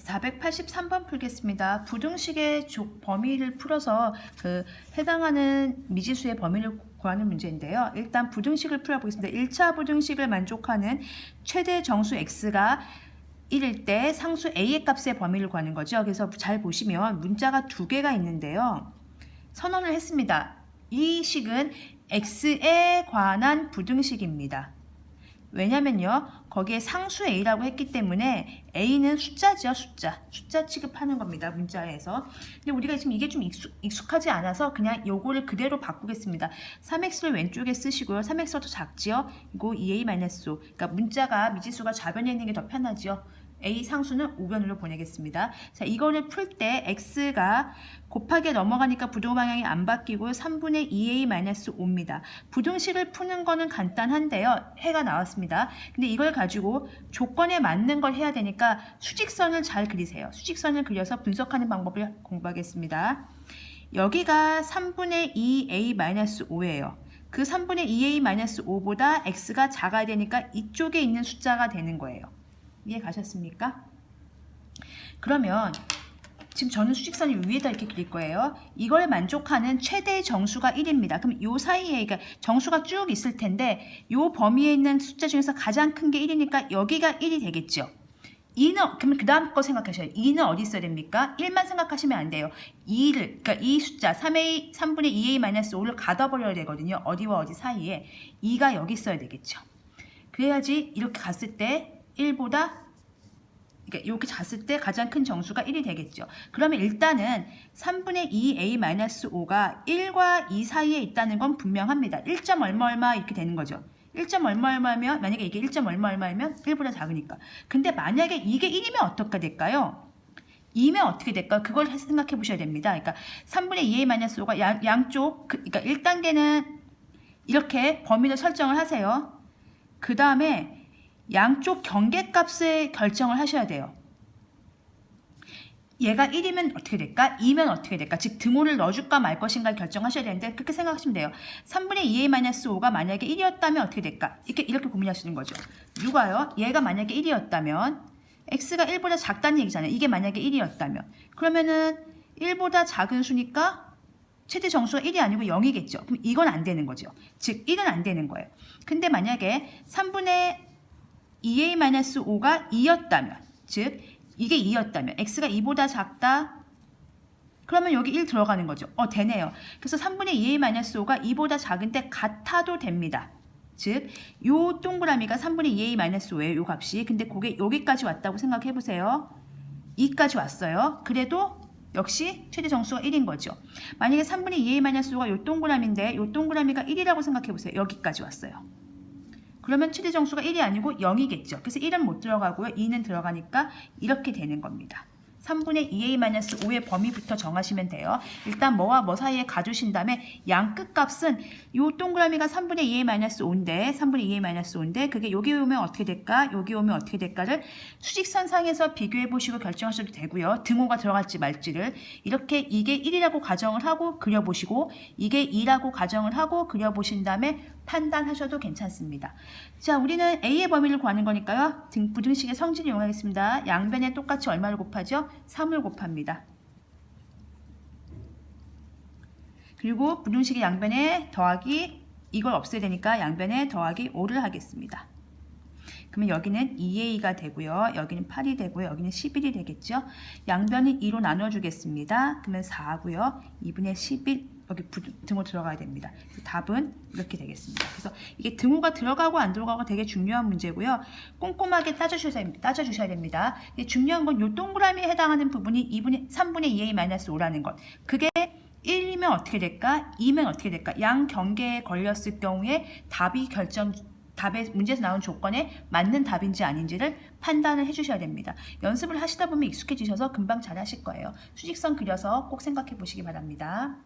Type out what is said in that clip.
483번 풀겠습니다. 부등식의 범위를 풀어서 해당하는 미지수의 범위를 구하는 문제인데요. 일단 부등식을 풀어보겠습니다. 1차 부등식을 만족하는 최대 정수 x가 1일 때 상수 a의 값의 범위를 구하는 거죠. 그래서 잘 보시면 문자가 두 개가 있는데요. 선언을 했습니다. 이 식은 x에 관한 부등식입니다. 왜냐면요, 거기에 상수 a라고 했기 때문에 a는 숫자죠. 숫자 취급하는 겁니다. 문자에서. 근데 우리가 지금 이게 좀 익숙하지 않아서 그냥 요거를 그대로 바꾸겠습니다. 3x를 왼쪽에 쓰시고요. 3x가 더 작지요. 이거 2a-5. 그러니까 문자가 미지수가 좌변에 있는 게 더 편하지요. a 상수는 우변으로 보내겠습니다. 자, 이거를 풀 때 x가 곱하기에 넘어가니까 부등 방향이 안 바뀌고요. 3분의 2a-5입니다. 부등식을 푸는 거는 간단한데요. 해가 나왔습니다. 근데 이걸 가지고 조건에 맞는 걸 해야 되니까 수직선을 잘 그리세요. 수직선을 그려서 분석하는 방법을 공부하겠습니다. 여기가 3분의 2a-5예요. 그 3분의 2a-5보다 x가 작아야 되니까 이쪽에 있는 숫자가 되는 거예요. 이해 가셨습니까? 그러면 지금 저는 수직선을 위에다 이렇게 그릴 거예요. 이걸 만족하는 최대 정수가 1입니다. 그럼 요 사이에 그러니까 정수가 쭉 있을 텐데 요 범위에 있는 숫자 중에서 가장 큰 게 1이니까 여기가 1이 되겠죠. 2는 그러면 그 다음 거 생각하셔요. 2는 어디 있어야 됩니까? 1만 생각하시면 안 돼요. 2를 그러니까 이 숫자 3분의 2a-5를 가둬버려야 되거든요. 어디와 어디 사이에 2가 여기 있어야 되겠죠. 그래야지 이렇게 갔을 때 1보다 그러니까 이렇게 잤을 때 가장 큰 정수가 1이 되겠죠. 그러면 일단은 3분의 2a-5가 1과 2 사이에 있다는 건 분명합니다. 1점 얼마 이렇게 되는 거죠. 1점 얼마면 만약에 이게 1점 얼마면 1보다 작으니까. 근데 만약에 이게 1이면 어떻게 될까요? 2면 어떻게 될까요? 그걸 생각해 보셔야 됩니다. 그러니까 3분의 2a-5가 양쪽 그러니까 1단계는 이렇게 범위를 설정을 하세요. 그 다음에 양쪽 경계값을 결정을 하셔야 돼요. 얘가 1이면 어떻게 될까? 2면 어떻게 될까? 즉 등호를 넣어줄까 말 것인가를 결정하셔야 되는데 그렇게 생각하시면 돼요. 3분의 2a-5가 만약에 1이었다면 어떻게 될까? 이렇게 고민하시는 거죠. 누가요? 얘가 만약에 1이었다면 x가 1보다 작다는 얘기잖아요. 이게 만약에 1이었다면 그러면은 1보다 작은 수니까 최대 정수가 1이 아니고 0이겠죠. 그럼 이건 안 되는 거죠. 즉 1은 안 되는 거예요. 근데 만약에 3분의 2a-5가 2였다면 즉 이게 2였다면 x가 2보다 작다 그러면 여기 1 들어가는 거죠. 되네요. 그래서 3분의 2a-5가 2보다 작은 때 같아도 됩니다. 즉 요 동그라미가 3분의 2a-5예요. 요 값이. 근데 그게 여기까지 왔다고 생각해 보세요. 2까지 왔어요. 그래도 역시 최대 정수가 1인 거죠. 만약에 3분의 2a-5가 요 동그라미인데 요 동그라미가 1이라고 생각해 보세요. 여기까지 왔어요. 그러면 최대 정수가 1이 아니고 0이겠죠. 그래서 1은 못 들어가고요. 2는 들어가니까 이렇게 되는 겁니다. 3분의 2a-5의 범위부터 정하시면 돼요. 일단 뭐와 뭐 사이에 가두신 다음에 양 끝값은 이 동그라미가 3분의 2a-5인데 그게 여기 오면 어떻게 될까? 여기 오면 어떻게 될까를 수직선상에서 비교해 보시고 결정하셔도 되고요. 등호가 들어갈지 말지를 이렇게 이게 1이라고 가정을 하고 그려보시고 이게 2라고 가정을 하고 그려보신 다음에 판단하셔도 괜찮습니다. 자, 우리는 a의 범위를 구하는 거니까요. 부등식의 성질을 이용하겠습니다. 양변에 똑같이 얼마를 곱하죠? 3을 곱합니다. 그리고 부등식의 양변에 더하기 이걸 없애야 되니까 양변에 더하기 5를 하겠습니다. 그러면 여기는 2a가 되고요. 여기는 8이 되고요. 여기는 11이 되겠죠. 양변은 2로 나눠주겠습니다. 그러면 4고요. 2분의 11 여기 등호 들어가야 됩니다. 답은 이렇게 되겠습니다. 그래서 이게 등호가 들어가고 안 들어가고 되게 중요한 문제고요. 꼼꼼하게 따져주셔야 됩니다. 중요한 건 이 동그라미에 해당하는 부분이 3분의 2a-5라는 것. 그게 1이면 어떻게 될까? 2면 어떻게 될까? 양 경계에 걸렸을 경우에 답의 문제에서 나온 조건에 맞는 답인지 아닌지를 판단을 해주셔야 됩니다. 연습을 하시다 보면 익숙해지셔서 금방 잘 하실 거예요. 수직선 그려서 꼭 생각해 보시기 바랍니다.